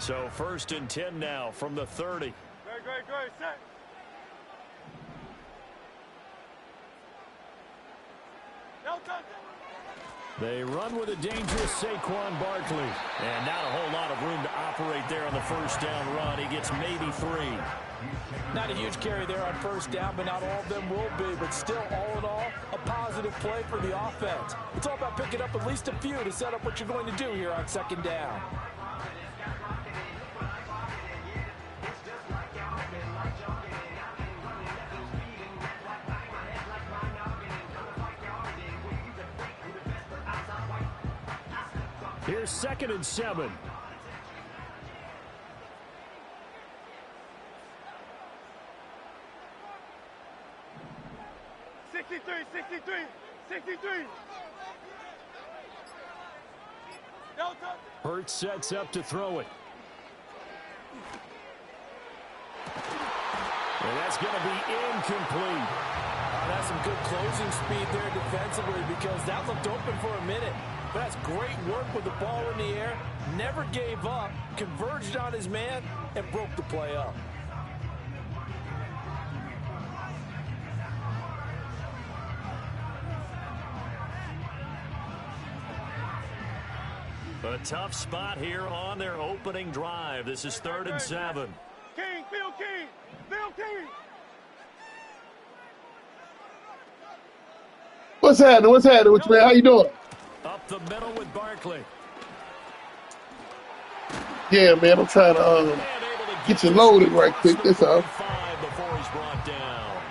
So 1st and 10 now from the 30. Great, set. They run with a dangerous Saquon Barkley. And not a whole lot of room to operate there on the first down run. He gets maybe 3. Not a huge carry there on first down, but not all of them will be. But still, all in all, a positive play for the offense. It's all about picking up at least a few to set up what you're going to do here on 2nd down. Here's 2nd and 7. Hurts sets up to throw it. And that's going to be incomplete. That's some good closing speed there defensively because that looked open for a minute. But that's great work with the ball in the air. Never gave up, converged on his man, and broke the play up. A tough spot here on their opening drive. This is 3rd and 7. Phil King. What's happening? What's happening with you, man? How you doing? Up the middle with Barkley. Yeah, man, I'm trying to get you loaded right quick. That's all. Before he's brought down.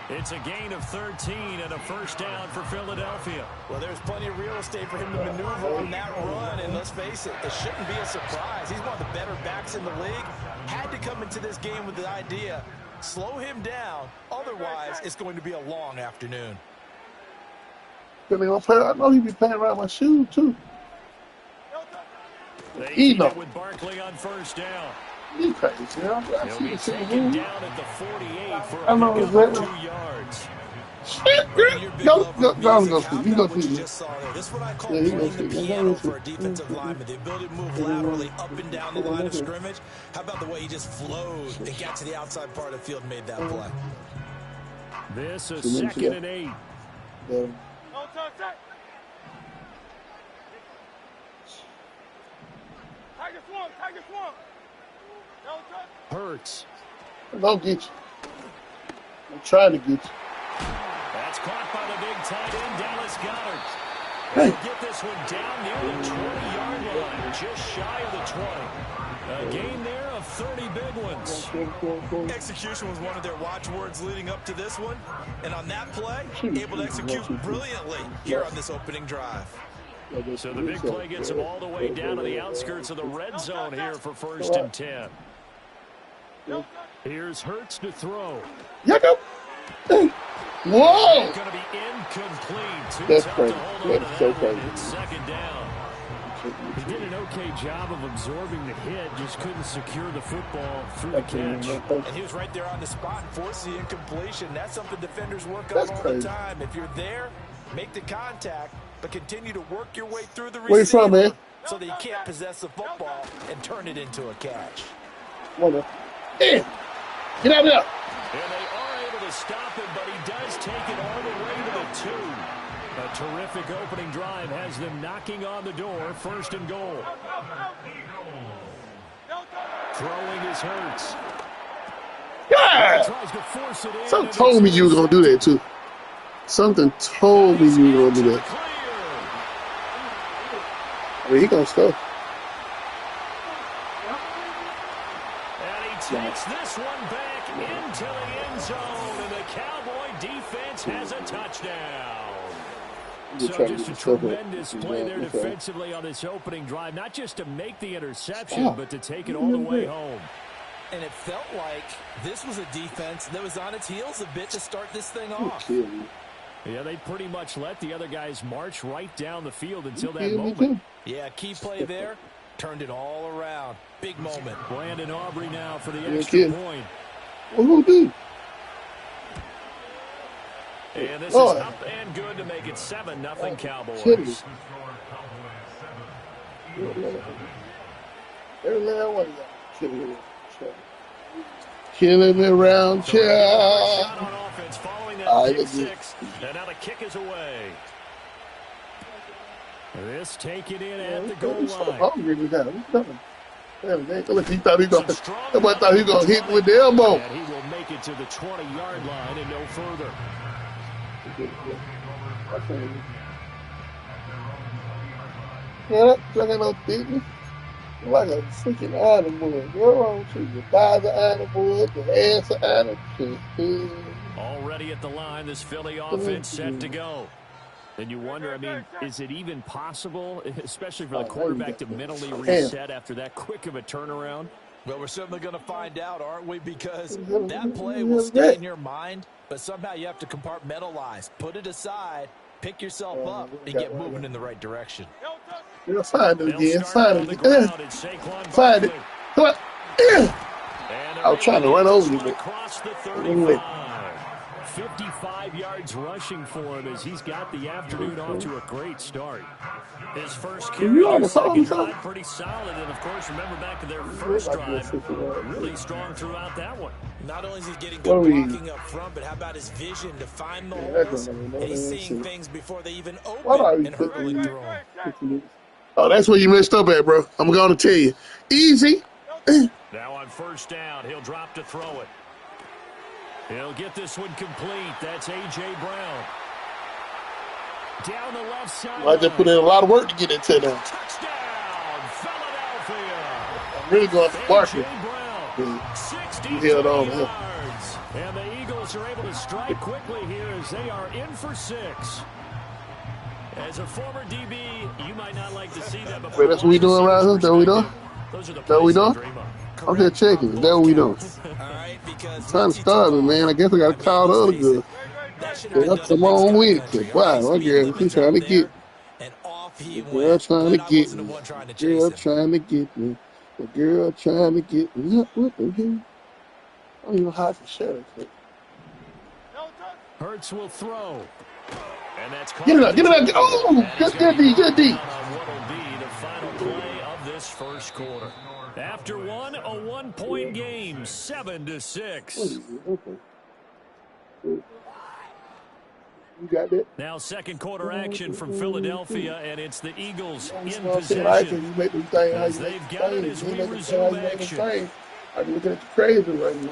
It's a gain of 13 and a first down for Philadelphia. Well, there's plenty of real estate for him to maneuver on that run, and let's face it, it shouldn't be a surprise. He's one of the better backs in the league. Had to come into this game with the idea, slow him down, otherwise it's going to be a long afternoon. I know he be playing around my shoes, too. They keep it with Barkley on first down. You crazy, man. He'll be taken down at the 48 for I know a exactly. 2 yards. Go to This is what I call playing the piano for a defensive lineman. The ability to move laterally up and down the line of scrimmage. How about the way he just flowed and got to the outside part of the field and made that play? This is 2nd and 8. Tiger Swamp. Hurts. I'll get you. I'm trying to get you. That's caught by the big tight end, Dallas Goedert. Hey. He'll get this one down near the 20-yard line, just shy of the 20. A gain there of 30 big ones. Execution was one of their watchwords leading up to this one. And on that play, able to execute brilliantly here on this opening drive. So the big play gets him all the way down to the outskirts of the red zone here for 1st and 10. Here's Hurts to throw. Whoa! Going to be incomplete. That's crazy. That's so crazy. It's 2nd down. He did an okay job of absorbing the hit, just couldn't secure the football through the catch. And he was right there on the spot and forced the incompletion. That's something defenders work on all the time. If you're there, make the contact, but continue to work your way through the receiver. Where you from, man? So that you can't possess the football and turn it into a catch. Damn. Get out of there. And they are able to stop him, but he does take it all the way to the 2. A terrific opening drive has them knocking on the door. 1st and goal. Throwing his Hurts. Yeah! Tries to force it in. Something told me you were going to do that, too. Something told me you were going to do that. I mean, he going to score. And he takes this one back into the end zone, and the Cowboy defense has a touchdown. So just a tremendous play there defensively on this opening drive, not just to make the interception, but to take it all the way home. And it felt like this was a defense that was on its heels a bit to start this thing off. Yeah, they pretty much let the other guys march right down the field until that moment. Yeah, key play there, turned it all around. Big moment. Brandon Aubrey now for the extra point. What will do? And this is up and good to make it 7-0 Cowboys. Every last one of y'all killing me. Killing me around So here. a shot on offense following that All right, pick let's do it. six. And now the kick is away. This taken in at the goal He's so line. hungry with that. He's coming. Look, he thought he Some gonna. strong Everybody thought he was gonna hit running. with the elbow. And he will make it to the 20-yard line and no further. Yeah, that ain't no thickness. Like a freaking animal. What's wrong with you? The thighs are animal, the ass are animal. Already at the line, this Philly offense set to go. And you wonder, I mean, is it even possible, especially for the quarterback, to mentally reset after that quick of a turnaround? Well, we're certainly going to find out, aren't we? Because that play will stay in your mind, but somehow you have to compartmentalize. Put it aside, pick yourself up, and get moving in the right direction. Yeah, find it again. Find it. Find it. Come on. I was trying to run over you, but across the 35. 55 yards rushing for him as he's got the afternoon off to a great start. His first carry on the second drive, pretty solid. And, of course, remember back to their first drive, really strong throughout that one. Not only is he getting good blocking up front, but how about his vision to find the holes? And he's seeing things before they even open and hurtling through them. Oh, that's where you messed up at, bro. I'm going to tell you. Easy. Now on first down, he'll drop to throw it. He'll get this one complete. That's A.J. Brown. Down the left side. I just put in a lot of work to get it to them. Touchdown, Philadelphia. I'm really going to Barkley. Brown, 63 held on. yards. And the Eagles are able to strike quickly here as they are in for 6. As a former DB, you might not like to see that. Wait, that's what we doing right here? That we doing? That we doing? I'm just checking. Is that what we doing? I'm trying to start it, man. I guess I got to call the other good. Yeah, come on with it. Wow, my girl, she's trying to get me. The girl trying to get me. The girl trying to get me. The girl trying to get me. What the hell? I don't even hide the shirt. Hurts will throw. And that's get it out. Get it out. Oh, good D. Good D. What will be the final play of this first quarter. After one, a 1-point game, 7-6. You got that? Now second quarter action from Philadelphia, and it's the Eagles in You possession. make them think how you They've make got it them as we think. resume action. I'm looking at the crazy right now.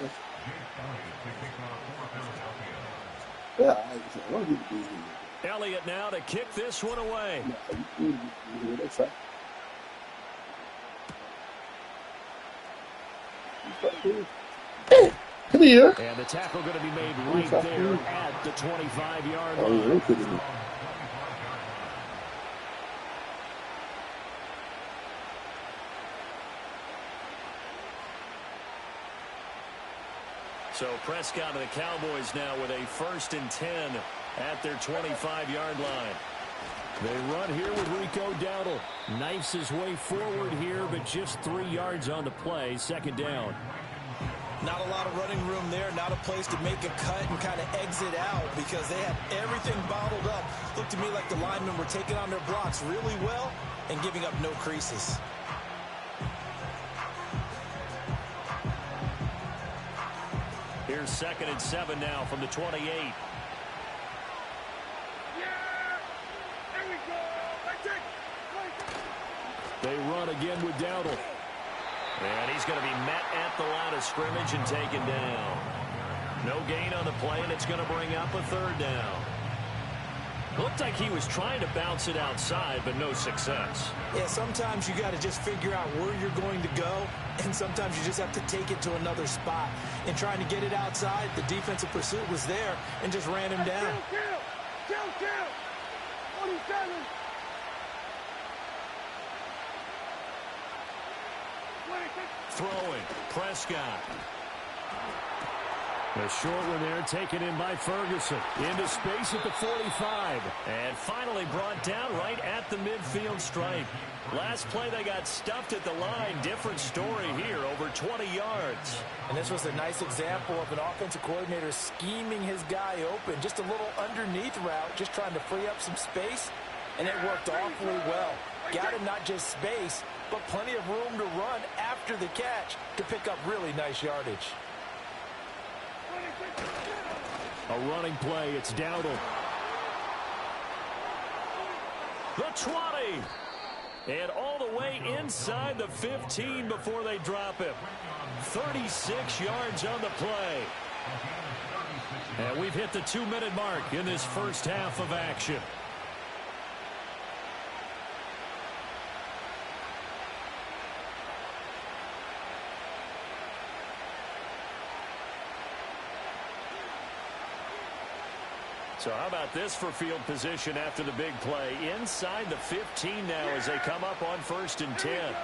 Yeah, I want to do it. Elliott now to kick this one away. That's right. Come here. And the tackle going to be made right there at the 25-yard line. Oh, yeah, So Prescott and the Cowboys now with a 1st and 10 at their 25-yard line. They run here with Rico Dowdle. Knifes his way forward here, but just 3 yards on the play. Second down. Not a lot of running room there. Not a place to make a cut and kind of exit out because they had everything bottled up. Looked to me like the linemen were taking on their blocks really well and giving up no creases. Here's 2nd and 7 now from the 28. They run again with Dowdle. And he's going to be met at the line of scrimmage and taken down. No gain on the play, and it's going to bring up a 3rd down. Looked like he was trying to bounce it outside, but no success. Yeah, sometimes you got to just figure out where you're going to go, and sometimes you just have to take it to another spot. In trying to get it outside, the defensive pursuit was there and just ran him down. Kill! 47! Throwing, Prescott. The short one there taken in by Ferguson. Into space at the 45. And finally brought down right at the midfield stripe. Last play they got stuffed at the line. Different story here, over 20 yards. And this was a nice example of an offensive coordinator scheming his guy open. Just a little underneath route, just trying to free up some space. And it worked awfully well. Got him not just space, but plenty of room to run after the catch to pick up really nice yardage. A running play. It's Dowdle. The 20. And all the way inside the 15 before they drop him. 36 yards on the play. And we've hit the 2-minute mark in this first half of action. So how about this for field position after the big play? Inside the 15 now as they come up on 1st and 10.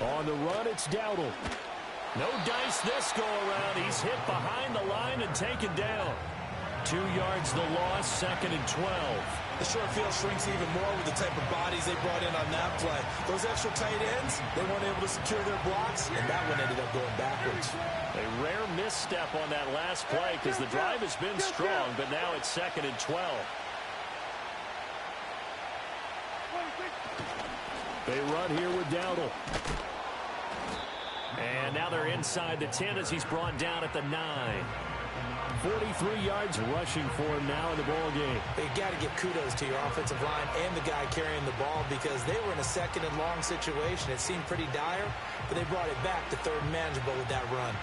On the run, it's Dowdle. No dice this go around. He's hit behind the line and taken down. 2 yards the loss, 2nd and 12. The short field shrinks even more with the type of bodies they brought in on that play. Those extra tight ends, they weren't able to secure their blocks, and that one ended up going backwards. A rare misstep on that last play because the drive has been strong, but now it's 2nd and 12. They run here with Dowdle. And now they're inside the 10 as he's brought down at the 9. 43 yards rushing for him now in the ball game. They've got to give kudos to your offensive line and the guy carrying the ball because they were in a 2nd and long situation. It seemed pretty dire, but they brought it back to 3rd and manageable with that run.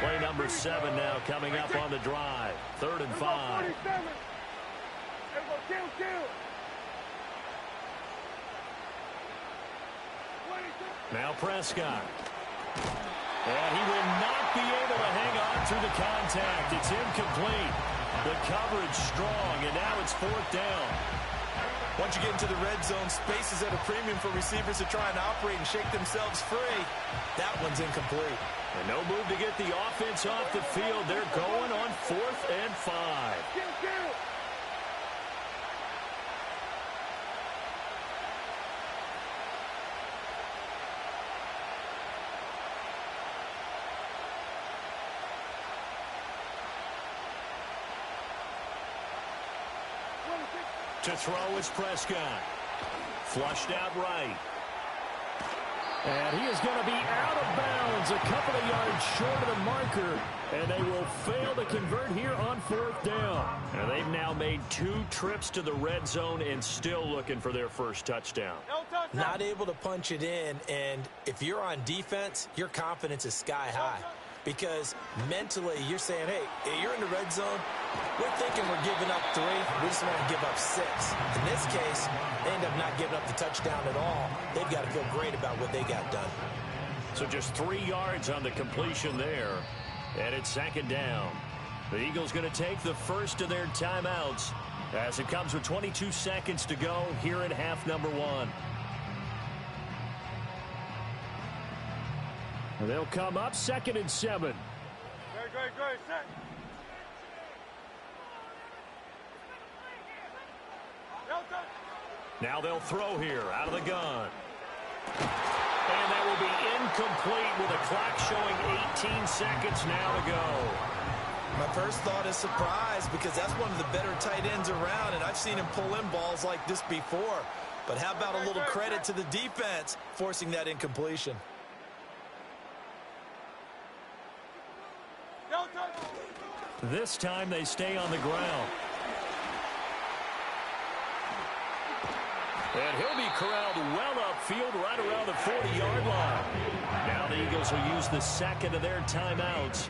Play number 7 now coming up on the drive. 3rd and 5. Now Prescott. And he will not be able to hang on through the contact. It's incomplete. The coverage strong, and now it's 4th down. Once you get into the red zone, space is at a premium for receivers to try and operate and shake themselves free. That one's incomplete. And no move to get the offense off the field. They're going on 4th and 5. To throw is Prescott. Flushed out right. And he is going to be out of bounds a couple of yards short of the marker. And they will fail to convert here on 4th down. And they've now made 2 trips to the red zone and still looking for their first touchdown. Not able to punch it in. And if you're on defense, your confidence is sky high. Because mentally, you're saying, hey, you're in the red zone. We're thinking we're giving up 3. We just want to give up 6. In this case, they end up not giving up the touchdown at all. They've got to feel great about what they got done. So just 3 yards on the completion there. And it's 2nd down. The Eagles going to take the first of their timeouts as it comes with 22 seconds to go here at half number 1. They'll come up 2nd and 7. Great, set. Now they'll throw here out of the gun. And that will be incomplete with a clock showing 18 seconds now to go. My first thought is surprise because that's one of the better tight ends around, and I've seen him pull in balls like this before. But how about a little credit to the defense forcing that incompletion? This time they stay on the ground. And he'll be corralled well upfield right around the 40-yard line. Now the Eagles will use the 2nd of their timeouts.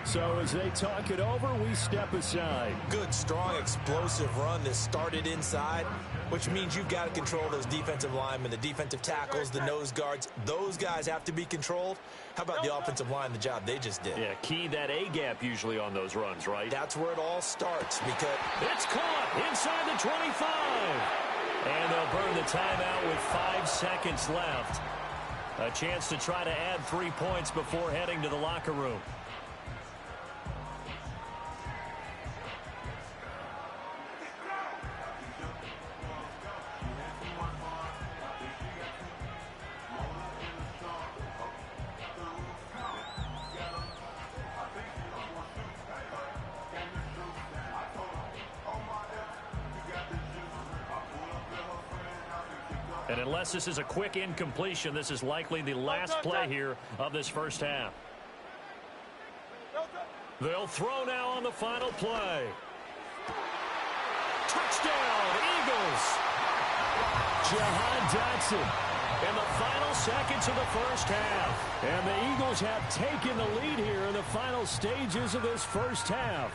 So as they talk it over, we step aside. Good, strong, explosive run that started inside, which means you've got to control those defensive linemen, the defensive tackles, the nose guards. Those guys have to be controlled. How about the offensive line, the job they just did? Yeah, key that A-gap usually on those runs, right? That's where it all starts because it's caught inside the 25. And they'll burn the timeout with 5 seconds left. A chance to try to add 3 points before heading to the locker room. And unless this is a quick incompletion, this is likely the last play here of this first half. They'll throw now on the final play. Touchdown, Eagles! Jahan Dotson in the final seconds of the first half. And the Eagles have taken the lead here in the final stages of this first half.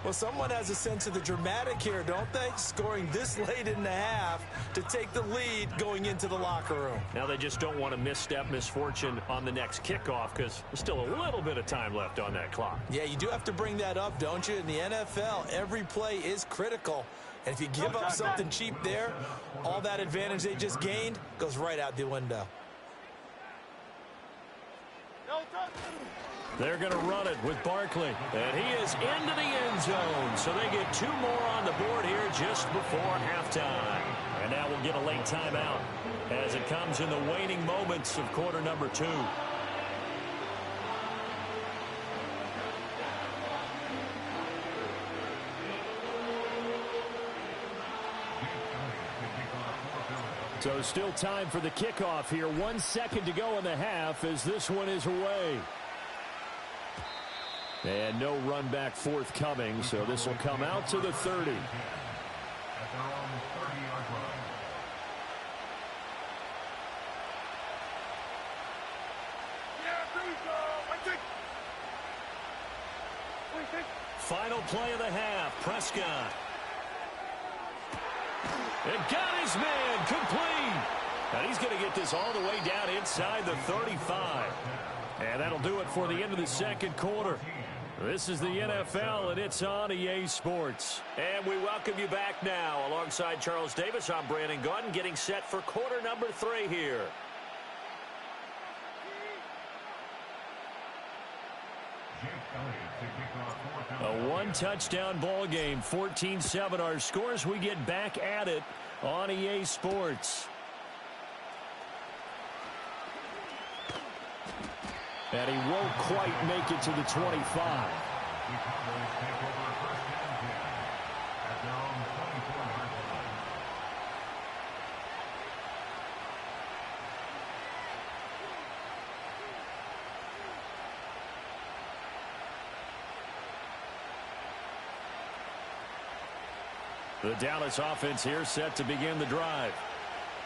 Well, someone has a sense of the dramatic here, don't they? Scoring this late in the half to take the lead going into the locker room. Now they just don't want to misstep misfortune on the next kickoff because there's still a little bit of time left on that clock. Yeah, you do have to bring that up, don't you? In the NFL, every play is critical. And if you give up something cheap there, all that advantage they just gained goes right out the window. They're going to run it with Barkley. And he is into the end zone. So they get 2 more on the board here just before halftime. And now we'll get a late timeout as it comes in the waning moments of quarter number 2. So still time for the kickoff here. 1 second to go in the half as this one is away. And no run back forthcoming, so this will come out to the 30. Final play of the half, Prescott. And got his man complete. And he's going to get this all the way down inside the 35. And that'll do it for the end of the second quarter. This is the NFL, and it's on EA Sports. And we welcome you back now. Alongside Charles Davis, I'm Brandon Gaudin, getting set for quarter number 3 here. A 1-touchdown ball game, 14-7 our scores. We get back at it on EA Sports. And he won't quite make it to the 25. The Dallas offense here set to begin the drive.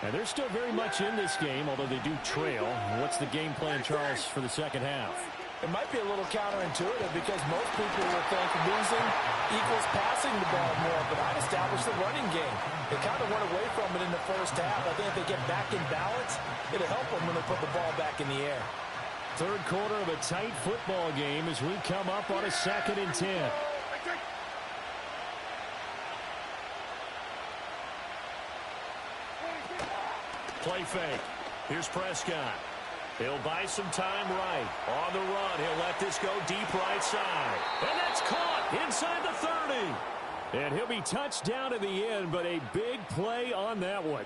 And they're still very much in this game, although they do trail. What's the game plan, Charles, for the second half? It might be a little counterintuitive because most people will think losing equals passing the ball more, but I'd establish the running game. They kind of went away from it in the first half. I think if they get back in balance, it'll help them when they put the ball back in the air. Third quarter of a tight football game as we come up on a 2nd and 10. Play fake. Here's Prescott. He'll buy some time right. On the run, he'll let this go deep right side. And that's caught inside the 30. And he'll be touched down in the end, but a big play on that one.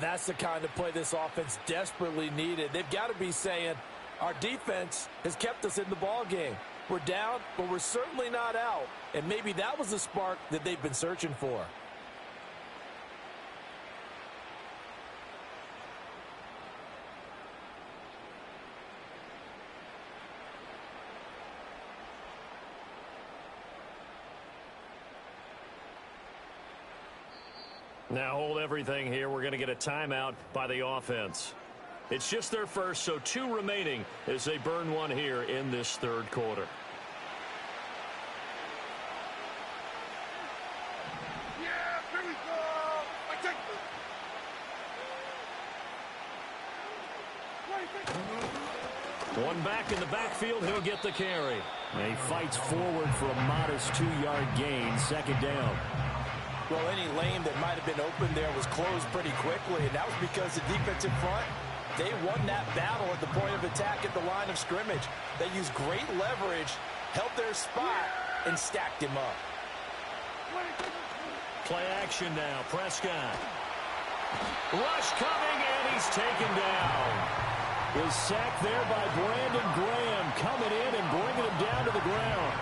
That's the kind of play this offense desperately needed. They've got to be saying, our defense has kept us in the ball game. We're down, but we're certainly not out. And maybe that was the spark that they've been searching for. Now hold everything here. We're going to get a timeout by the offense. It's just their first, so 2 remaining as they burn one here in this third quarter. Yeah, here we go. I take One back in the backfield, he'll get the carry. And he fights forward for a modest 2-yard gain, 2nd down. Well, any lane that might have been open there was closed pretty quickly, and that was because the defensive front, they won that battle at the point of attack at the line of scrimmage. They used great leverage, held their spot, and stacked him up. Play action now, Prescott. Rush coming, and he's taken down. Was sacked there by Brandon Graham, coming in and bringing him down to the ground.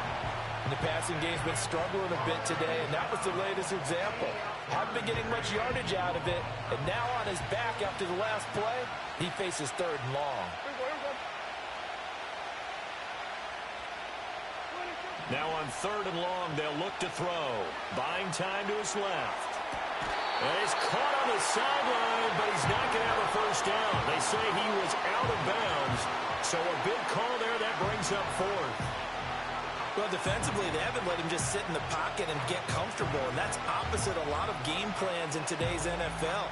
And the passing game's been struggling a bit today, and that was the latest example. Haven't been getting much yardage out of it, and now on his back after the last play, he faces 3rd and long. Now on 3rd and long, they'll look to throw. Buying time to his left. And he's caught on the sideline, but he's not going to have a first down. They say he was out of bounds, so a big call there that brings up 4th. Well, defensively, they haven't let him just sit in the pocket and get comfortable, and that's opposite a lot of game plans in today's NFL.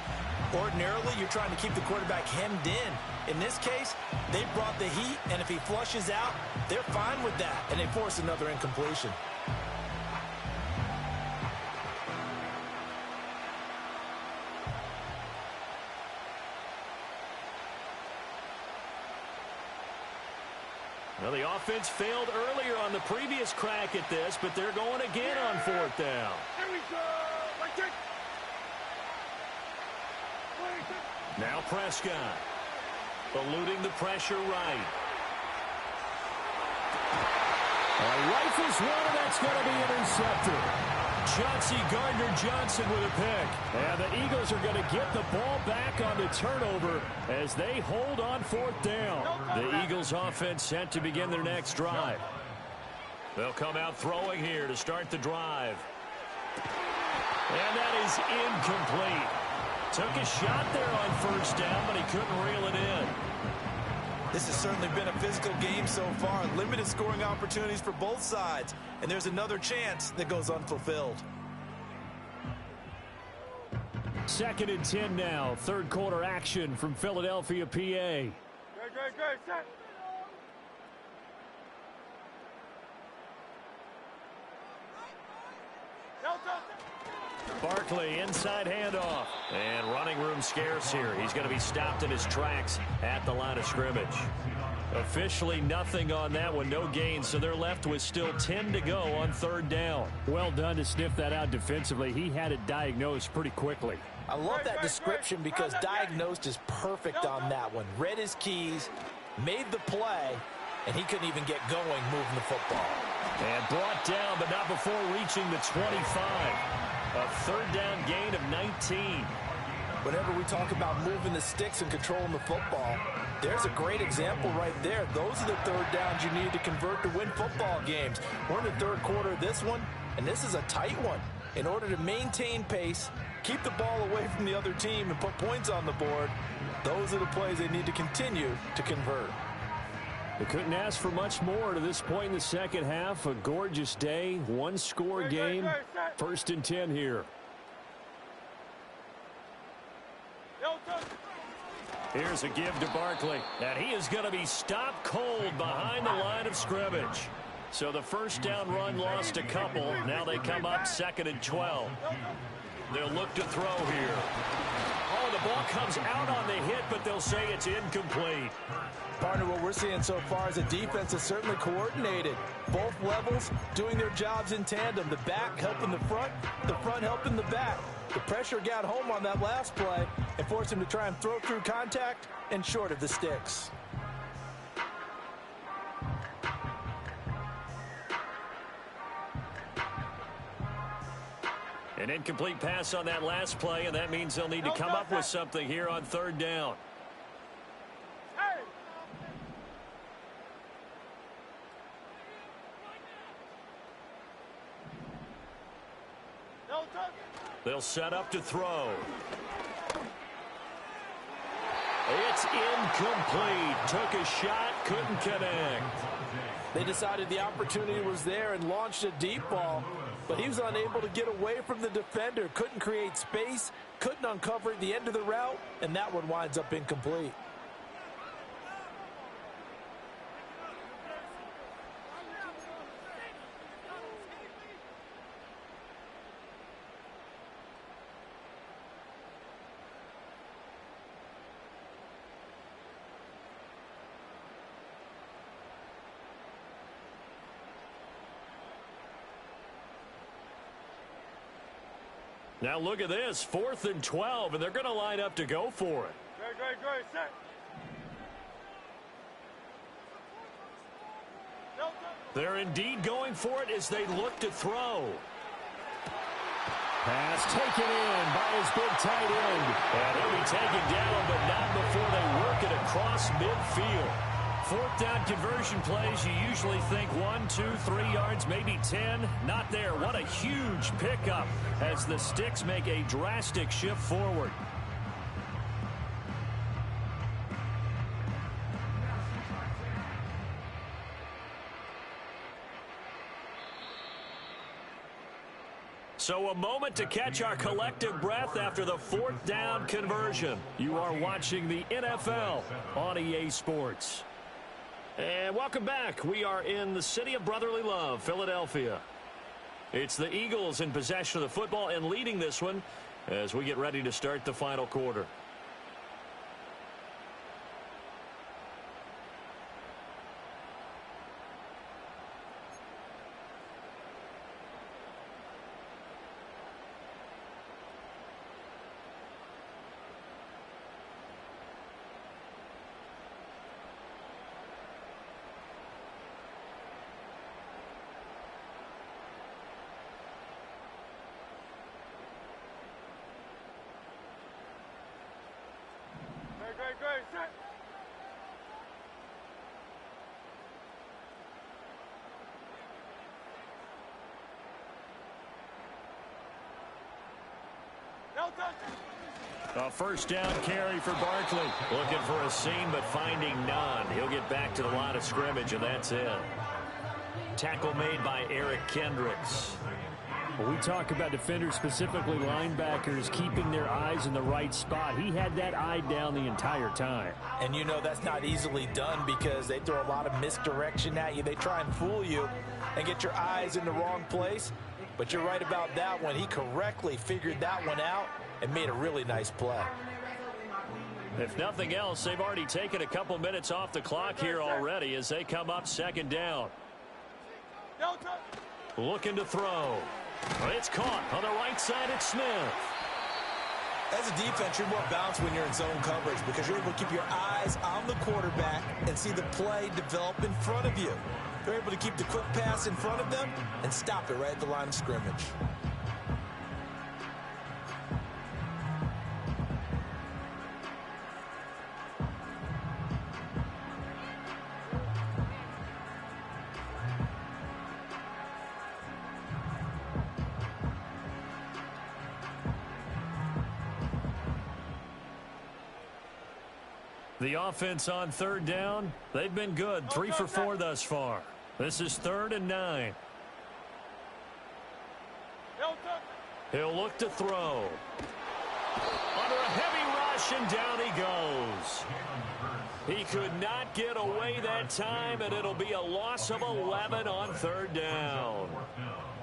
Ordinarily, you're trying to keep the quarterback hemmed in. In this case, they brought the heat, and if he flushes out, they're fine with that, and they force another incompletion. Well, the offense failed earlier on the previous crack at this, but they're going again on 4th down. Here we go. Now Prescott. Eluding the pressure right. Rifles one, and that's going to be intercepted. Chauncey Gardner-Johnson with a pick. And the Eagles are going to get the ball back on the turnover as they hold on 4th down. The Eagles offense set to begin their next drive. They'll come out throwing here to start the drive. And that is incomplete. Took a shot there on 1st down, but he couldn't reel it in. This has certainly been a physical game so far. Limited scoring opportunities for both sides. And there's another chance that goes unfulfilled. 2nd and 10 now. 3rd quarter action from Philadelphia, PA. Good, set. Barkley, inside handoff. And running room scarce here. He's going to be stopped in his tracks at the line of scrimmage. Officially nothing on that one. No gain, so they're left with still 10 to go on 3rd down. Well done to sniff that out defensively. He had it diagnosed pretty quickly. I love that description because diagnosed is perfect on that one. Read his keys, made the play, and he couldn't even get going moving the football. And brought down, but not before reaching the 25. A 3rd down gain of 19. Whenever we talk about moving the sticks and controlling the football, there's a great example right there. Those are the 3rd downs you need to convert to win football games. We're in the 3rd quarter of this one, and this is a tight one. In order to maintain pace, keep the ball away from the other team, and put points on the board, those are the plays they need to continue to convert. They couldn't ask for much more to this point in the 2nd half. A gorgeous day, 1-score game. 1st and 10 here. Here's a give to Barkley. And he is going to be stopped cold behind the line of scrimmage. So the 1st down run lost a couple. Now they come up 2nd and 12. They'll look to throw here. Oh, the ball comes out on the hit, but they'll say it's incomplete. Partner, what we're seeing so far is a defense that's certainly coordinated. Both levels doing their jobs in tandem. The back helping the front helping the back. The pressure got home on that last play and forced him to try and throw through contact and short of the sticks. An incomplete pass on that last play, and that means they'll need to come up with something here on 3rd down. They'll set up to throw. It's incomplete. Took a shot, couldn't connect. They decided the opportunity was there and launched a deep ball, but he was unable to get away from the defender. Couldn't create space, couldn't uncover the end of the route, and that one winds up incomplete. Now look at this, 4th and 12, and they're going to line up to go for it. Great, set. They're indeed going for it as they look to throw. Pass taken in by his big tight end. And he'll be taken down, but not before they work it across midfield. Fourth down conversion plays, you usually think 1, 2, 3 yards, maybe 10. Not there. What a huge pickup as the Sticks make a drastic shift forward. So a moment to catch our collective breath after the fourth down conversion. You are watching the NFL on EA Sports. And welcome back. We are in the city of brotherly love, Philadelphia. It's the Eagles in possession of the football and leading this one as we get ready to start the final quarter. Great, set. No touch. A first down carry for Barkley. Looking for a seam, but finding none. He'll get back to the line of scrimmage, and that's it. Tackle made by Eric Kendricks. Well, we talk about defenders, specifically linebackers, keeping their eyes in the right spot. He had that eye down the entire time. And you know that's not easily done because they throw a lot of misdirection at you. They try and fool you and get your eyes in the wrong place. But you're right about that one. He correctly figured that one out and made a really nice play. If nothing else, they've already taken a couple minutes off the clock here already as they come up second down. Looking to throw. It's caught on the right side. It's Smith. As a defense, you're more balanced when you're in zone coverage because you're able to keep your eyes on the quarterback and see the play develop in front of you. You're able to keep the quick pass in front of them and stop it right at the line of scrimmage. The offense on third down, they've been good. 3 for 4 thus far. This is 3rd and 9. He'll look to throw. Under a heavy rush, and down he goes. He could not get away that time, and it'll be a loss of 11 on 3rd down.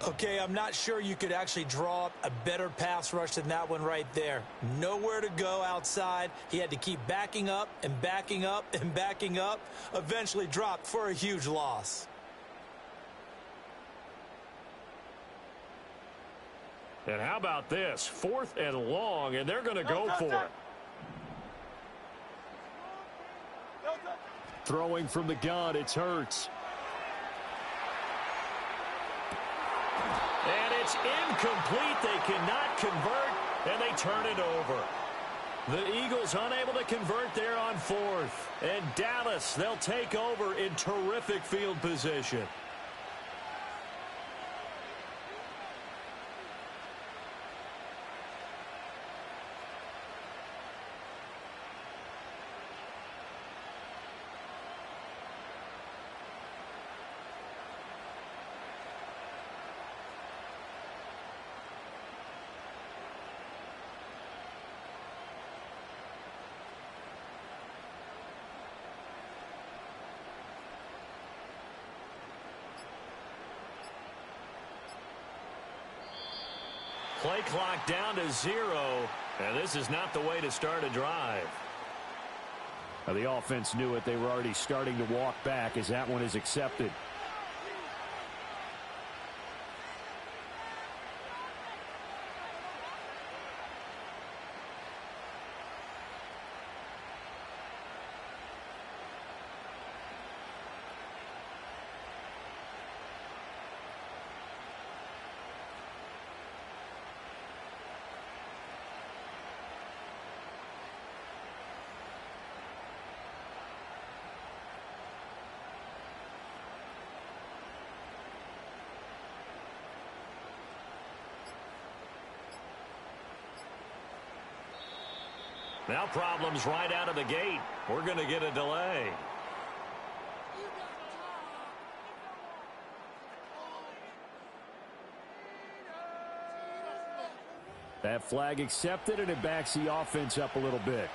Okay, I'm not sure you could actually draw up a better pass rush than that one right there. Nowhere to go outside. He had to keep backing up and backing up and backing up. Eventually dropped for a huge loss. And how about this? 4th and long, and they're going to go for it. Throwing from the gun, it's Hurts. And it's incomplete. They cannot convert, and they turn it over. The Eagles unable to convert there on 4th. And Dallas, they'll take over in terrific field position. Play clock down to 0, and this is not the way to start a drive. Now, the offense knew it. They were already starting to walk back as that one is accepted. Now problems right out of the gate. We're going to get a delay. That flag accepted, and it backs the offense up a little bit.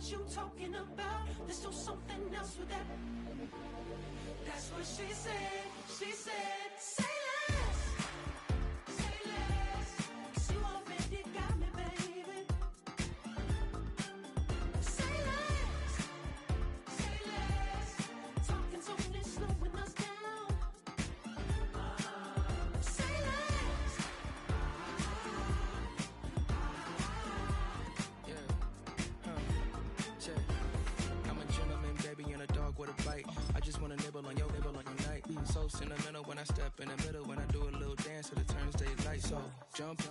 You talking about? Let's do something else with that. That's what she said. She said, say less. Say less. 'Cause you already got me, baby. Say less. Say less. Talking's only slowing us down. Say less. I'm a gentleman, baby, and a dog with a bite. I just wanna nibble on your night. So sentimental when I step in the middle. When I do a little dance to the turns daylight. So jump,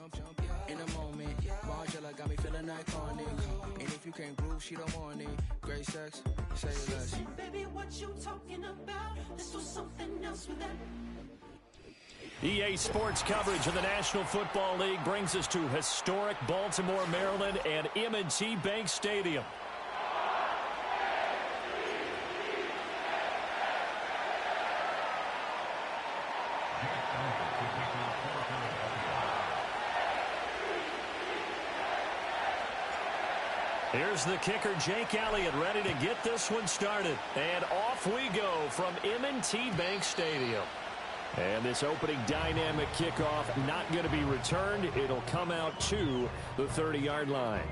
in a moment. Margella got me feeling iconic. And if you can't groove, she don't want it. Great sex, say less. Baby, what you talking about? Let's do something else with that. EA Sports coverage of the National Football League brings us to historic Baltimore, Maryland, and M&T Bank Stadium. Here's the kicker, Jake Elliott, ready to get this one started. And off we go from M&T Bank Stadium. And this opening dynamic kickoff not going to be returned. It'll come out to the 30-yard line.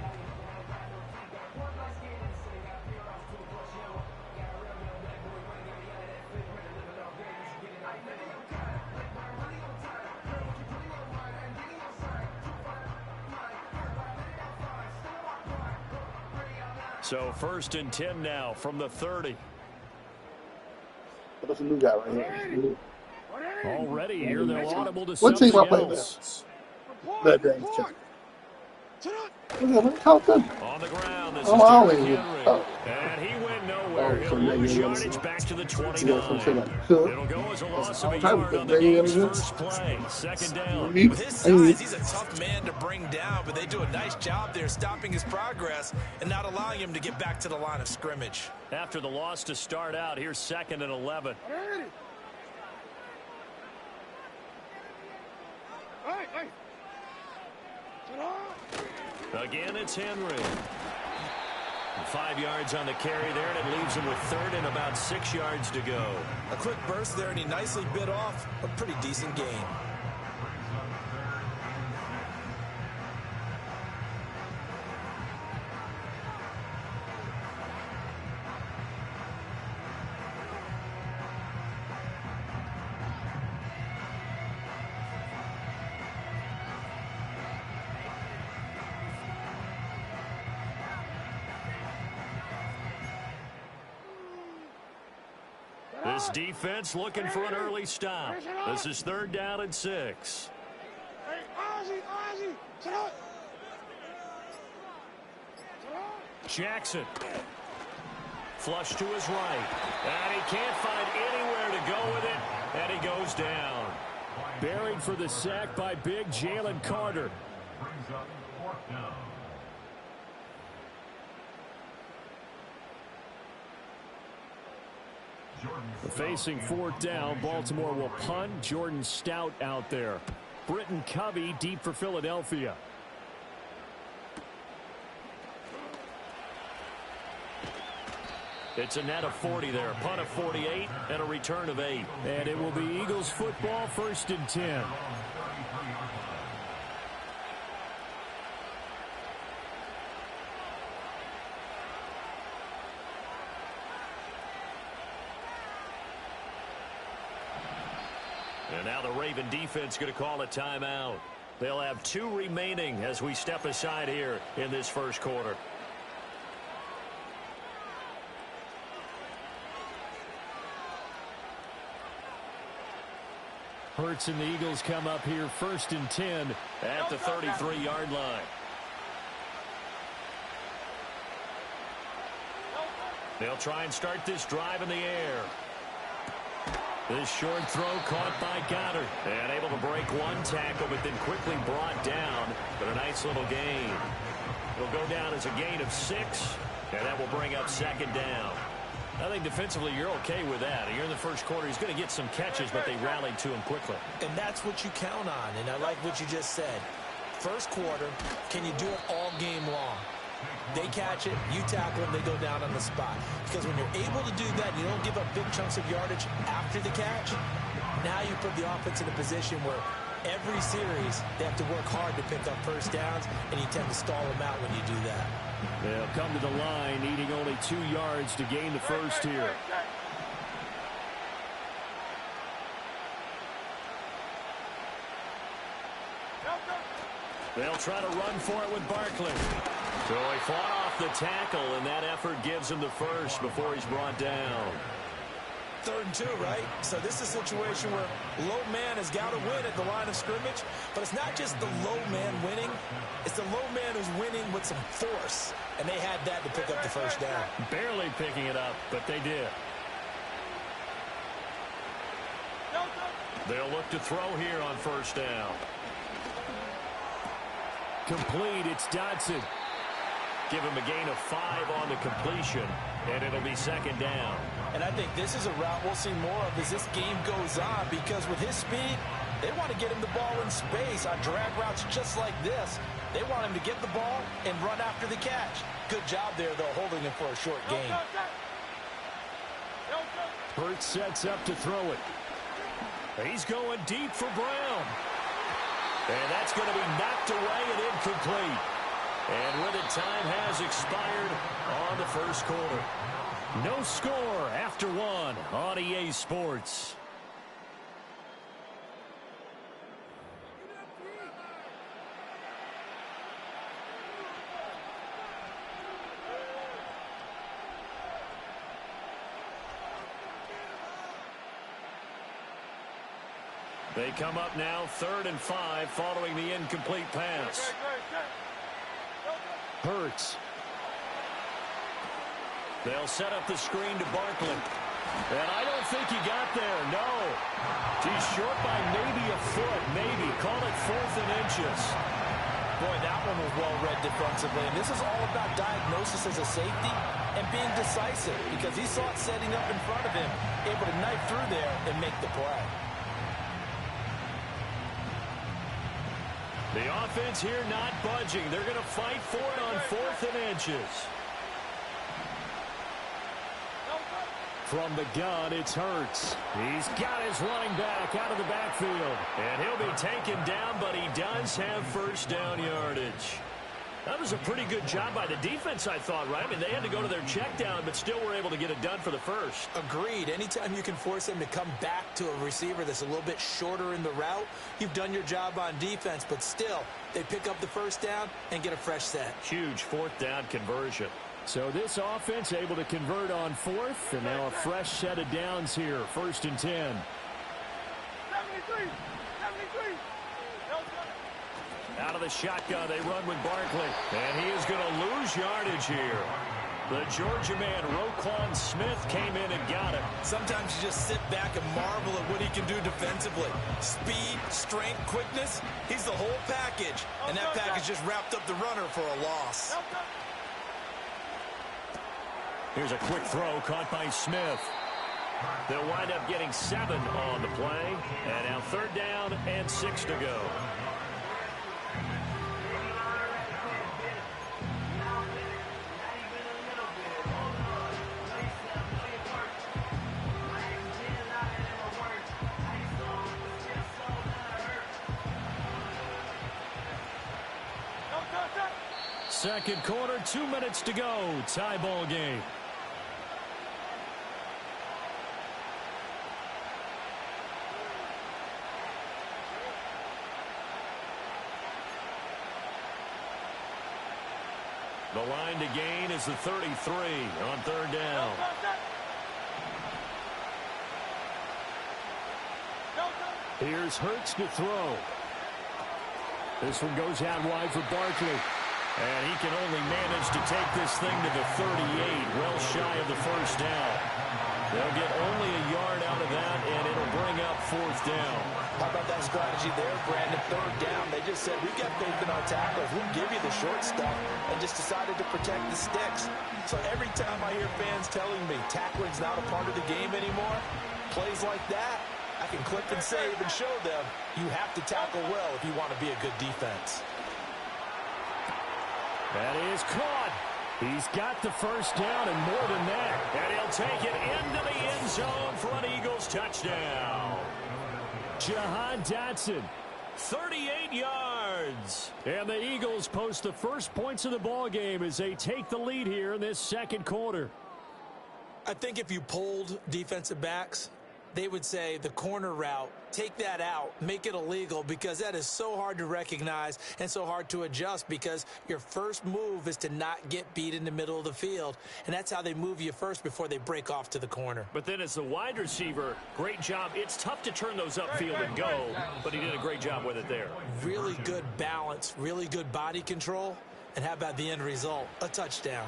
So 1st and 10 now from the 30. That's a new guy right here. Already here, they'll audible to What team something I play else. that day? On the ground, this is always Derrick Henry. And he went nowhere. He'll lose yardage back to the 29. It'll go as a loss of a yard on the game's first play. 2nd down. With his size, he's a tough man to bring down, but they do a nice job there stopping his progress and not allowing him to get back to the line of scrimmage. After the loss to start out, here's 2nd and 11. Again, it's Henry. 5 yards on the carry there, and it leaves him with 3rd and about 6 yards to go. A quick burst there, and he nicely bit off a pretty decent gain. This defense looking for an early stop. This is 3rd down and 6. Jackson flush to his right. And he can't find anywhere to go with it, and he goes down. Buried for the sack by big Jalen Carter. Brings up fourth down. Facing fourth down, Baltimore will punt. Jordan Stout out there. Britton Covey deep for Philadelphia. It's a net of 40 there. Punt of 48 and a return of 8. And it will be Eagles football, 1st and 10. And now the Raven defense going to call a timeout. They'll have 2 remaining as we step aside here in this first quarter. Hurts and the Eagles come up here 1st and 10 at the 33-yard line. They'll try and start this drive in the air. This short throw caught by Goddard. And able to break one tackle, but then quickly brought down. But a nice little gain. It'll go down as a gain of 6, and that will bring up 2nd down. I think defensively you're okay with that. You're in the first quarter. He's going to get some catches, but they rallied to him quickly. And that's what you count on, and I like what you just said. First quarter, can you do it all game long? They catch it, you tackle them, they go down on the spot. Because when you're able to do that, you don't give up big chunks of yardage after the catch, now you put the offense in a position where every series they have to work hard to pick up first downs, and you tend to stall them out when you do that. They'll come to the line, needing only 2 yards to gain the first here. They'll try to run for it with Barkley. So he fought off the tackle, and that effort gives him the first before he's brought down. 3rd and 2, right? So this is a situation where low man has got to win at the line of scrimmage, but it's not just the low man winning. It's the low man who's winning with some force, and they had that to pick up the first down. Barely picking it up, but they did. They'll look to throw here on 1st down. Complete, it's Dodson. Give him a gain of 5 on the completion, and it'll be 2nd down. And I think this is a route we'll see more of as this game goes on, because with his speed, they want to get him the ball in space on drag routes just like this. They want him to get the ball and run after the catch. Good job there, though, holding him for a short gain. Hurts sets up to throw it. He's going deep for Brown. And that's going to be knocked away and incomplete. And with it, time has expired on the first quarter. No score after 1 on EA Sports. They come up now 3rd and 5 following the incomplete pass. Hurts. They'll set up the screen to Barkley. And I don't think he got there, no. He's short by maybe a foot, maybe. Call it 4th and inches. Boy, that one was well read defensively. And this is all about diagnosis as a safety and being decisive, because he saw it setting up in front of him, able to knife through there and make the play. The offense here not budging. They're going to fight for it on 4th and inches. From the gun, it's Hurts. He's got his running back out of the backfield. And he'll be taken down, but he does have first down yardage. That was a pretty good job by the defense, I thought, right? I mean, they had to go to their check down, but still were able to get it done for the first. Agreed. Anytime you can force them to come back to a receiver that's a little bit shorter in the route, you've done your job on defense, but still, they pick up the first down and get a fresh set. Huge 4th down conversion. So this offense able to convert on 4th, and now a fresh set of downs here, 1st and 10. 73. Out of the shotgun, they run with Barkley. And he is going to lose yardage here. The Georgia man, Roquan Smith, came in and got it. Sometimes you just sit back and marvel at what he can do defensively. Speed, strength, quickness, he's the whole package. And that package just wrapped up the runner for a loss. Here's a quick throw caught by Smith. They'll wind up getting 7 on the play. And now 3rd down and 6 to go. Second quarter, 2 minutes to go. Tie ball game. The line to gain is the 33 on 3rd down. Here's Hurts to throw. This one goes out wide for Barkley. And he can only manage to take this thing to the 38, well shy of the 1st down. They'll get only a yard out of that, and it'll bring up 4th down. How about that strategy there, Brandon? 3rd down. They just said, we've got faith in our tacklers. We'll give you the short stuff, and just decided to protect the sticks. So every time I hear fans telling me tackling's not a part of the game anymore, plays like that, I can click and save and show them you have to tackle well if you want to be a good defense. That is caught. He's got the 1st down and more than that. And he'll take it into the end zone for an Eagles touchdown. Jahan Dotson, 38 yards. And the Eagles post the first points of the ball game as they take the lead here in this 2nd quarter. I think if you polled defensive backs, they would say the corner route, take that out, make it illegal, because that is so hard to recognize and so hard to adjust, because your first move is to not get beat in the middle of the field. And that's how they move you first before they break off to the corner. But then as the wide receiver, great job. It's tough to turn those upfield and go, but he did a great job with it there. Really good balance, really good body control. And how about the end result? A touchdown.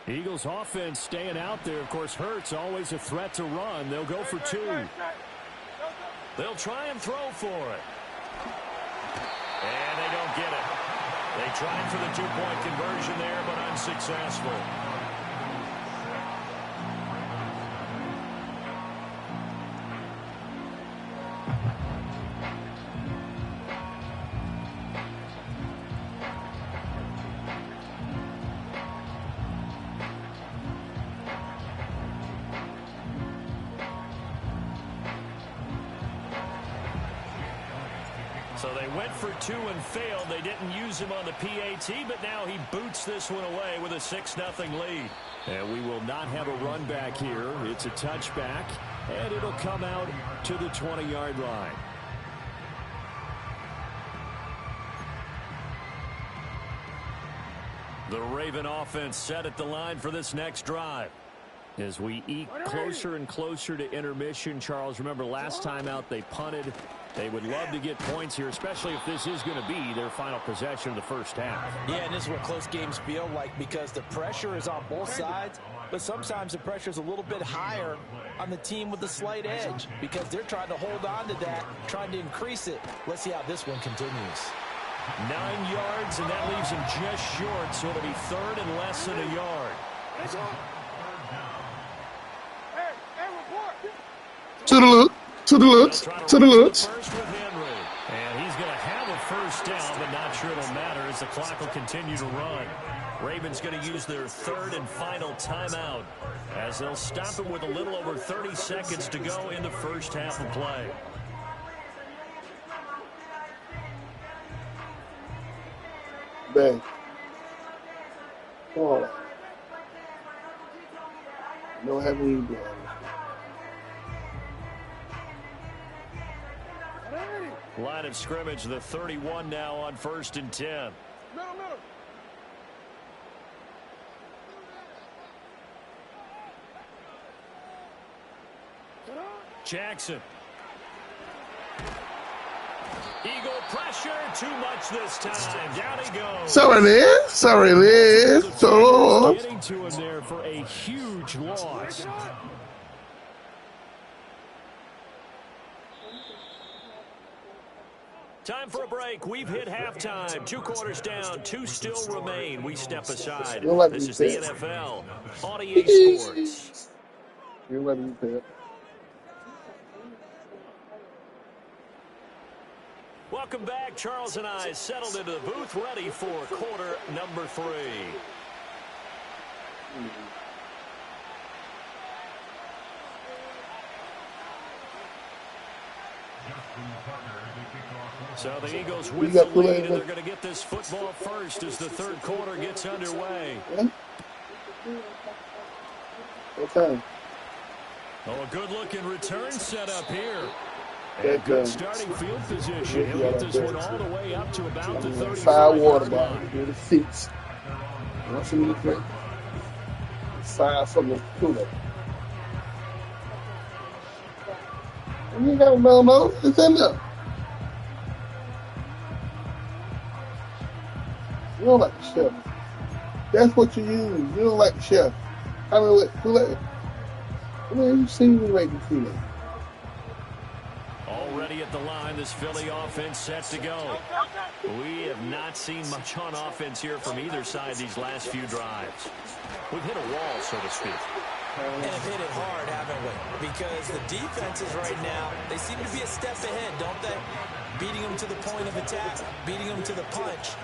Eagles offense staying out there. Of course, Hurts always a threat to run. They'll go for 2. They'll try and throw for it. And they don't get it. They tried for the 2-point conversion there, but unsuccessful. So they went for 2 and failed. They didn't use him on the PAT, but now he boots this one away with a 6-0 lead. And we will not have a run back here. It's a touchback, and it'll come out to the 20-yard line. The Raven offense set at the line for this next drive. As we eke closer and closer to intermission, Charles, remember last time out they punted. They would love to get points here, especially if this is going to be their final possession of the 1st half. Yeah, and this is what close games feel like, because the pressure is on both sides, but sometimes the pressure is a little bit higher on the team with the slight edge, because they're trying to hold on to that, trying to increase it. Let's see how this one continues. 9 yards, and that leaves him just short, so it'll be 3rd and less than a yard. To the look. To the looks. To the looks. And he's going to have a 1st down, but not sure it'll matter as the clock will continue to run. Ravens going to use their 3rd and final timeout as they'll stop it with a little over 30 seconds to go in the 1st half of play. Bang. Oh. No heavy blood. Line of scrimmage, the 31 now on 1st and 10. Middle. Jackson. Eagle pressure, too much this time. Down he goes. Sorry there. So. Getting to him there for a huge loss. Time for a break. We've hit halftime. 2 quarters down. 2 still remain. We step aside. This is the NFL on EA Sports. Welcome back. Charles and I settled into the booth, ready for quarter number 3. So the Eagles with the lead, and they're going to get this football first as the third quarter gets underway. Okay. Oh, a good-looking return set up here. And good starting field position. He'll get this one all the way up to about the 35 water bottle. Here the seats. Once you need to drink. Side from the cooler. You ain't got no. It's in there. You don't like the chef. That's what you use. You don't like the chef. I mean, you see me making food. Already at the line, this Philly offense set to go. We have not seen much on offense here from either side these last few drives. We've hit a wall, so to speak. And have hit it hard, haven't we? Because the defenses right now, they seem to be a step ahead, don't they? Beating them to the point of attack, beating them to the punch.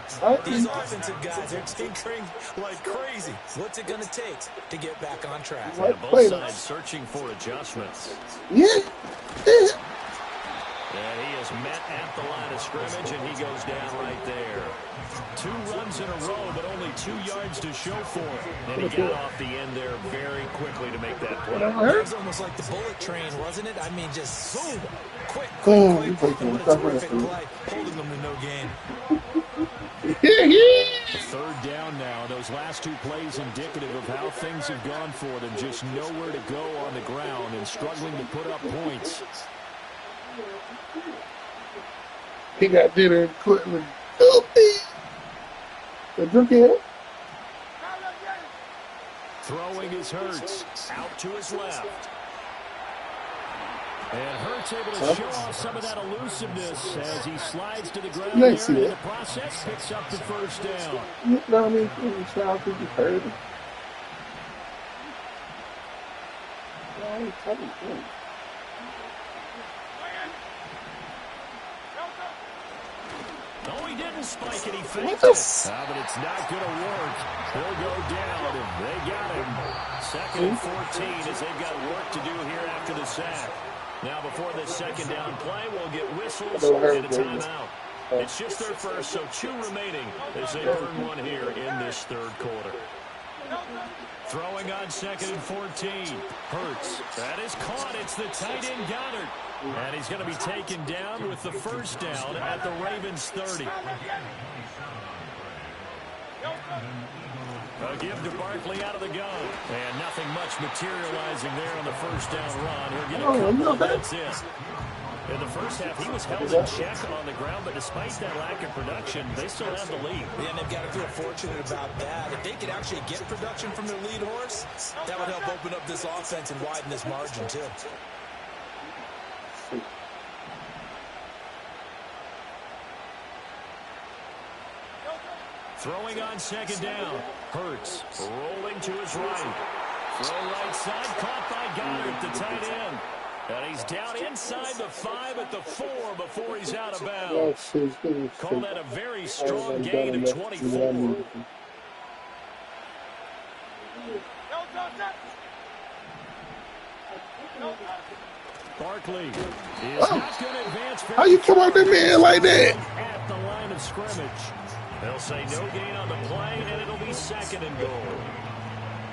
These offensive guys are tinkering like crazy. What's it going to take to get back on track? Yeah, both sides searching for adjustments. Yeah. And he is met at the line of scrimmage, and he goes down right there. 2 runs in a row, but only 2 yards to show for it. And he got off the end there very quickly to make that play. It was almost like the bullet train, wasn't it? I mean, just boom, quick. And what a terrific play, holding them to no gain. Third down now. Those last 2 plays indicative of how things have gone for them. Just nowhere to go on the ground and struggling to put up points. He got dinner and equipment. The drink Throwing is Hurts. Out to his left. And Hurts able to show off some of that elusiveness as he slides to the ground there, and in the process picks up the first down. You know what I mean? You heard him. No, he didn't spike it. He faked it. But it's not going to work. He'll go down. They got him. 2nd and 14 as they've got work to do here after the sack. Now, before this second down play, we'll get whistles and a timeout. It's just their first, so 2 remaining as they burn one here in this third quarter. Throwing on 2nd and 14. Hurts. That is caught. It's the tight end Goddard. And he's going to be taken down with the first down at the Ravens 30. A give to Barkley out of the gun. And nothing much materializing there on the first down run. He'll get a couple of minutes in. In the first half, he was held in check on the ground, but despite that lack of production, they still have the lead. Yeah, and they've got to feel fortunate about that. If they could actually get production from their lead horse, that would help open up this offense and widen this margin, too. Throwing on 2nd down. Hurts rolling to his right. Throw right side, caught by Goddard, the tight end. And he's down inside the 5 at the 4 before he's out of bounds. Call that a very strong gain of 24. Barkley is not going to advance. How you come on that man like that? At the line of scrimmage. They'll say no gain on the play, and it'll be 2nd and goal.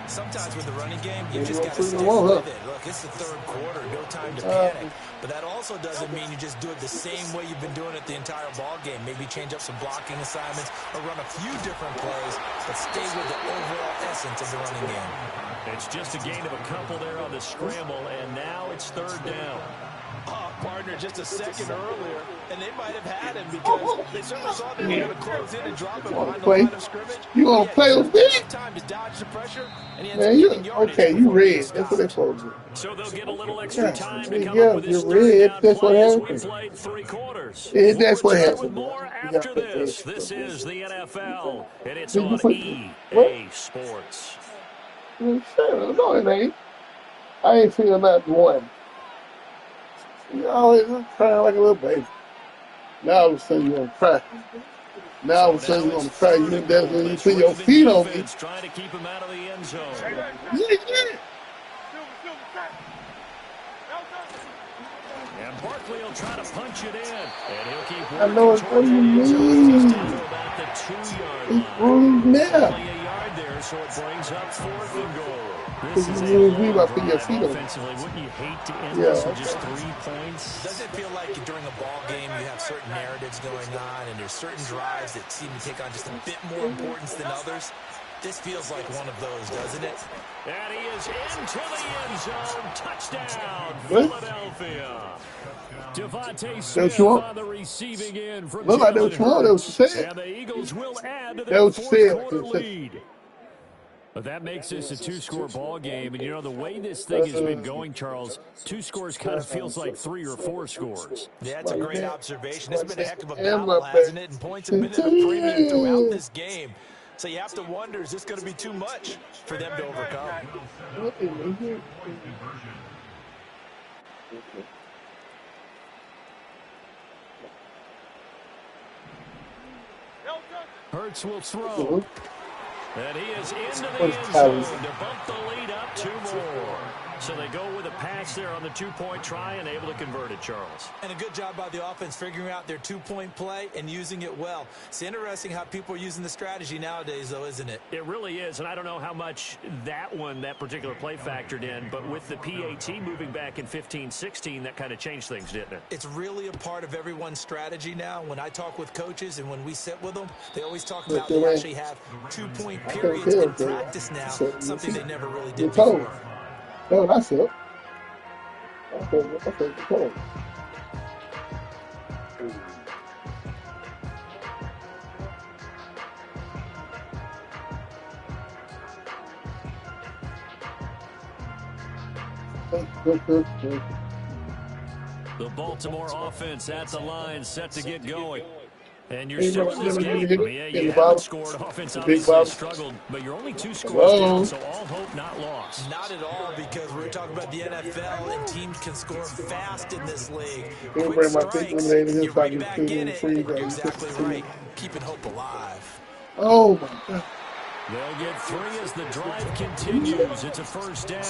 Sometimes with the running game, you just got to stick with it. Look, it's the third quarter, no time to panic. But that also doesn't mean you just do it the same way you've been doing it the entire ball game. Maybe change up some blocking assignments or run a few different plays, but stay with the overall essence of the running game. It's just a gain of a couple there on the scramble, and now it's 3rd down. Pardon Gardner just a second earlier, and they might have had him because they certainly saw they were going to close in and drop him behind the line of scrimmage. You want to play with me? Time to dodge the pressure, and he ends Man, up you getting yardage okay? You before being red. That's what they supposed to do. So they'll get a little extra time to come Yeah, up with this you're third red. down That's what play as we happened. played 3 quarters. Yeah, that's We'll what return happened. with more after this. This is the NFL, and it's Did you on put- EA Sports. No, it ain't. I ain't seen not one. You always crying like a little baby. Now all of a sudden you want to cry. Now all of a sudden you want to cry. You that's when you put your feet on me. Trying to keep him out of the end zone. Yeah. And Barkley will try to punch it in. And he'll keep I know it's what you mean. about the 2-yard It's line. wrong now. Only a yard there, so it brings up 4th and goal. This is we about to put your feet on. Offensively, wouldn't you hate to end Yeah. this with just 3 points? Does it feel like during a ball game you have certain narratives going on and there's certain drives that seem to take on just a bit more importance than others? This feels like one of those, doesn't it? And he is into the end zone. Touchdown, What? Philadelphia. Devontae That's Smith what- on the receiving end from Look like that Jalen was wrong. That was Hurts. said. And the Eagles will add to That their was 4th said. quarter lead. But that makes this a 2-score ball game. And, you know, the way this thing has been going, Charles, 2 scores kind of feels like 3 or 4 scores. Yeah, that's a great observation. It's been a heck of a battle, hasn't it? And points have been at a premium throughout this game. So you have to wonder, is this going to be too much for them to overcome? Hurts will throw. And he is into the What is end Tyler? zone to bump the lead up 2 more. So they go with a pass there on the 2-point try and able to convert it, Charles. And a good job by the offense figuring out their 2-point play and using it well. It's interesting how people are using the strategy nowadays, though, isn't it? It really is, and I don't know how much that particular play factored in, but with the PAT moving back in 15-16, that kind of changed things, didn't it? It's really a part of everyone's strategy now. When I talk with coaches and when we sit with them, they always talk about they actually have 2-point periods in practice now, something they never really did before. No, that's it. That's it. Cool. The Baltimore offense at the line, set to get going. And you're still in this game. Yeah, you haven't scored. Offense obviously has struggled, but you're only 2 scores down, so all hope not lost. Not at all, because we're talking about the NFL, and teams can score fast in this league. We'll Quick bring my strikes, lemonade in you're here right so I back can in it. free You're exactly right. Keeping hope alive. Oh, my God. They'll get 3 as the drive continues. It's a first down.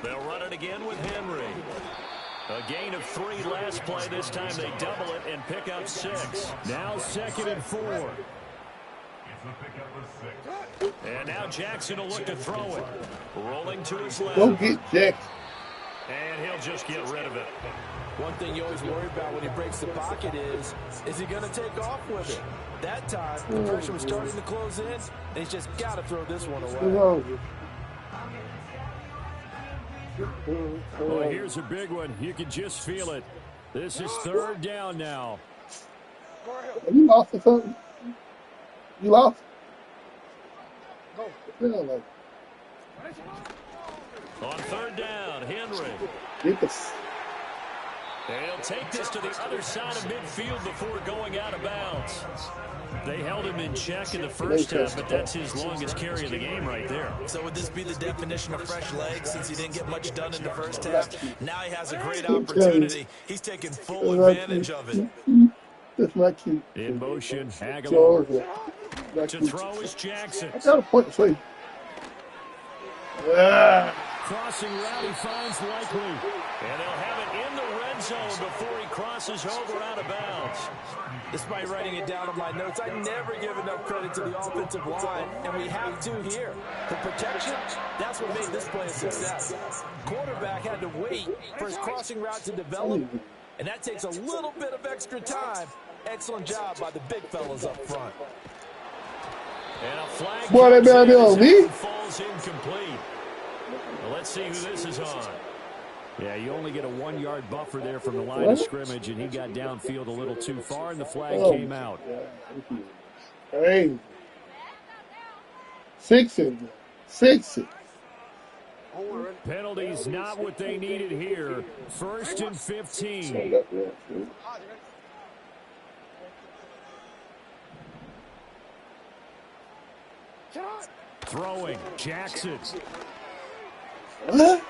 They'll run it again with Henry. A gain of 3 last play. This time they double it and pick up 6. Now 2nd and 4. And now Jackson will look to throw it. Rolling to his left. Go get Jackson. And he'll just get rid of it. One thing you always worry about when he breaks the pocket is he going to take off with it? That time, the pressure was starting to close in, and he's just got to throw this one away. Well, here's a big one. You can just feel it. This is 3rd down now. You lost or something? You lost? No. On 3rd down, Henry. Get this. And he'll take this to the other side of midfield before going out of bounds. They held him in check in the first half, but that's his longest carry of the game right there. So would this be the definition of fresh legs since he didn't get much done in the first half? Now he has a great opportunity. He's taking full advantage of it. That's not cute. In motion, Aguilar. To throw is Jackson. I got a point to say. Crossing route, he finds Likely. And they'll have it in the red zone before he crosses over out of bounds. Despite writing it down on my notes, I never give enough credit to the offensive line, and we have to here. The protection, that's what made this play a success. Quarterback had to wait for his crossing route to develop, and that takes a little bit of extra time. Excellent job by the big fellas up front. And a flag What about me? falls incomplete. Well, let's see who this is on. Yeah, you only get a 1-yard buffer there from the line of scrimmage, and he got downfield a little too far, and the flag came out. Hey. 6 Penalties not what they needed here. 1st and 15. Throwing, Jackson. What?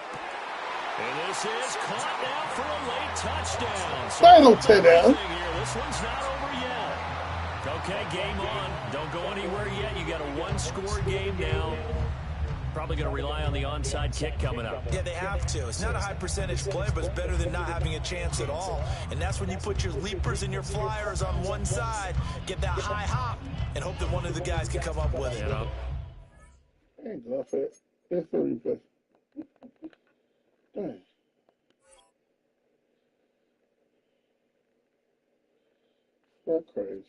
And this is caught now for a late touchdown. Final touchdown. This one's not over yet. Okay, game on. Don't go anywhere yet. You got a 1-score game now. Probably going to rely on the onside kick coming up. Yeah, they have to. It's not a high percentage play, but it's better than not having a chance at all. And that's when you put your leapers and your flyers on one side, get that high hop, and hope that one of the guys can come up with it. I ain't going for it. That's for replay. Dang. That's crazy.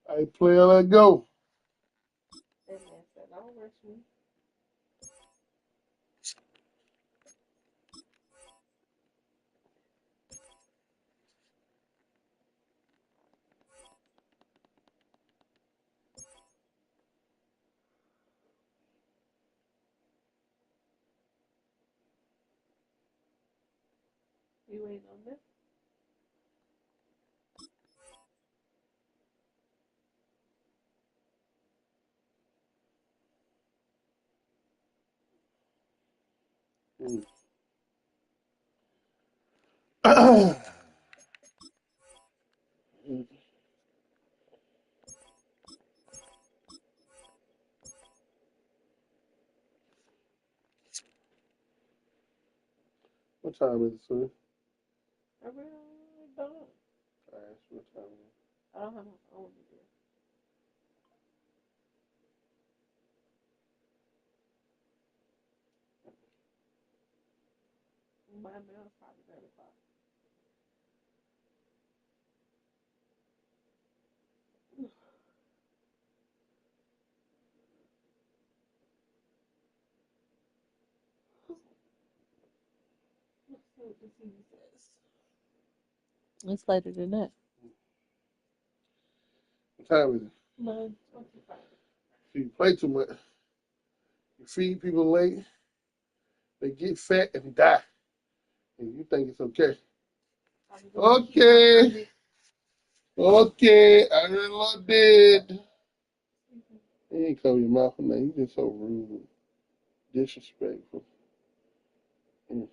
Hey, player, let go. You ain't on this? What time is it, sir? I really don't. What time is it? I don't have my phone here. My mail's probably 9 o'clock. Let's see what the TV says. It's later than that. What time is it? 9:25. If you play too much, you feed people late, they get fat and die. And you think it's okay. Okay. Okay. I really did. You ain't cover your mouth on that. You just so rude. Disrespectful. Mm.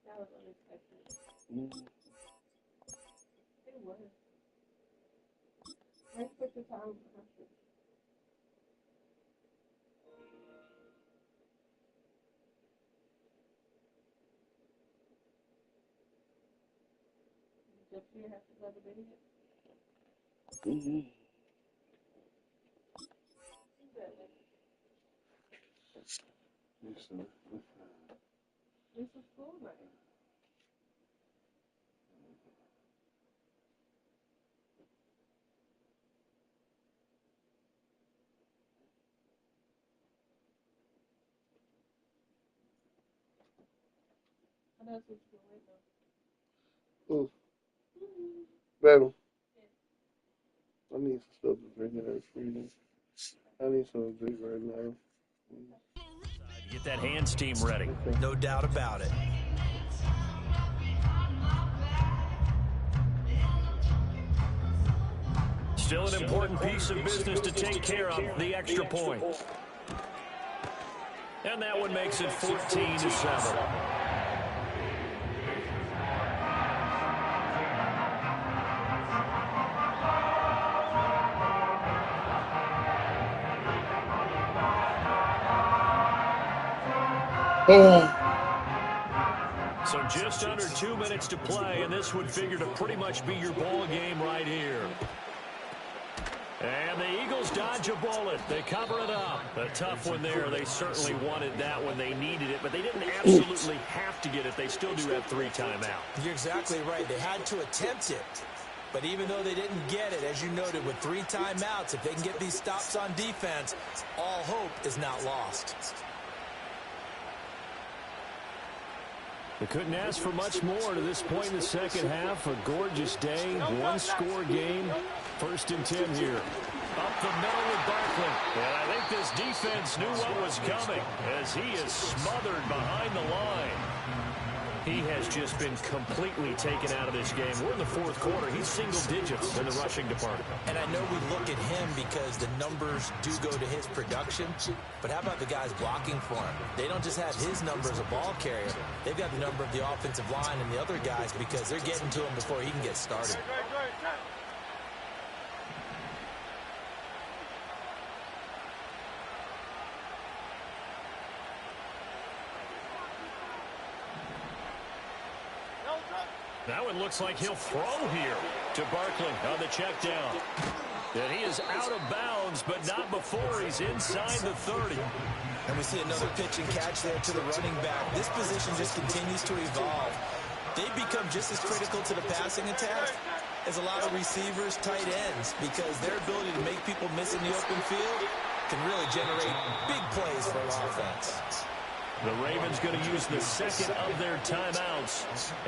That was unexpected. Mm. It was. I put the time. Does she have to go to bed yet? Mm-hmm. This is school night. And that's what you're waiting on. Oh, baby, I need some stuff to drink in that freezing. I need some to drink right now. Get that hands team ready. No doubt about it. Still an important piece of business to take care of, the extra point. And that one makes it 14-7. So just under 2 minutes to play, and this would figure to pretty much be your ball game right here. And the Eagles dodge a bullet. They cover it up. A tough one there. They certainly wanted that when they needed it, but they didn't absolutely have to get it. They still do have 3 timeouts. You're exactly right. They had to attempt it. But even though they didn't get it, as you noted, with 3 timeouts, if they can get these stops on defense, all hope is not lost. They couldn't ask for much more to this point in the second half. A gorgeous day, one-score game. 1st and 10 here. Up the middle with Barkley. And I think this defense knew what was coming as he is smothered behind the line. He has just been completely taken out of this game. We're in the 4th quarter. He's single digits in the rushing department. And I know we look at him because the numbers do go to his production. But how about the guys blocking for him? They don't just have his number as a ball carrier. They've got the number of the offensive line and the other guys because they're getting to him before he can get started. Now it looks like he'll throw here to Barkley on the check down. And he is out of bounds, but not before he's inside the 30. And we see another pitch and catch there to the running back. This position just continues to evolve. They've become just as critical to the passing attack as a lot of receivers, tight ends, because their ability to make people miss in the open field can really generate big plays for an offense. The Ravens going to use the 2nd of their timeouts,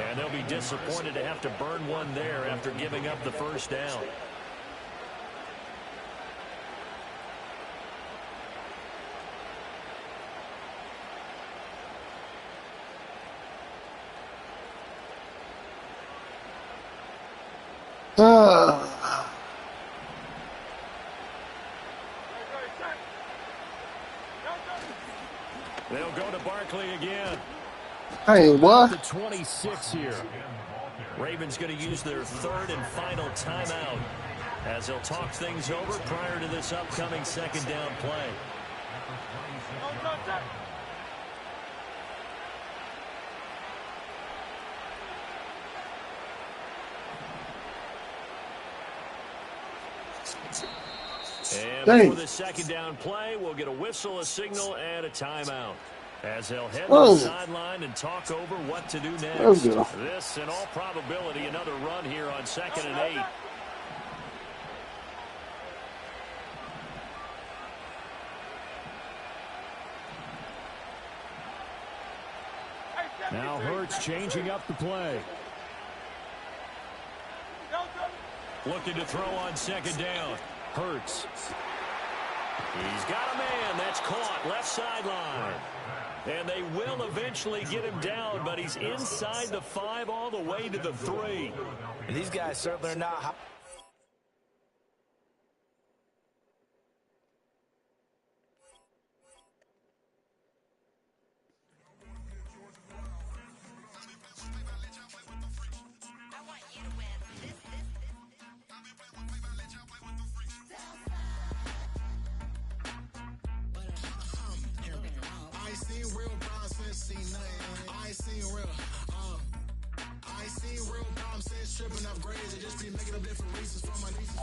and they'll be disappointed to have to burn one there after giving up the 1st down. They'll go to Barkley again. Hey, what? The 26 here. Ravens going to use their 3rd and final timeout as they'll talk things over prior to this upcoming 2nd down play. And before the 2nd down play, we'll get a whistle, a signal, and a timeout as they'll head to the sideline and talk over what to do next. This, in all probability, another run here on 2nd and 8. Now Hurts changing up the play. Looking to throw on 2nd down. Hurts. He's got a man. That's caught. Left sideline. And they will eventually get him down, but he's inside the 5 all the way to the 3. And these guys certainly are not... Tripping upgrades, I just be making up different reasons for my nieces.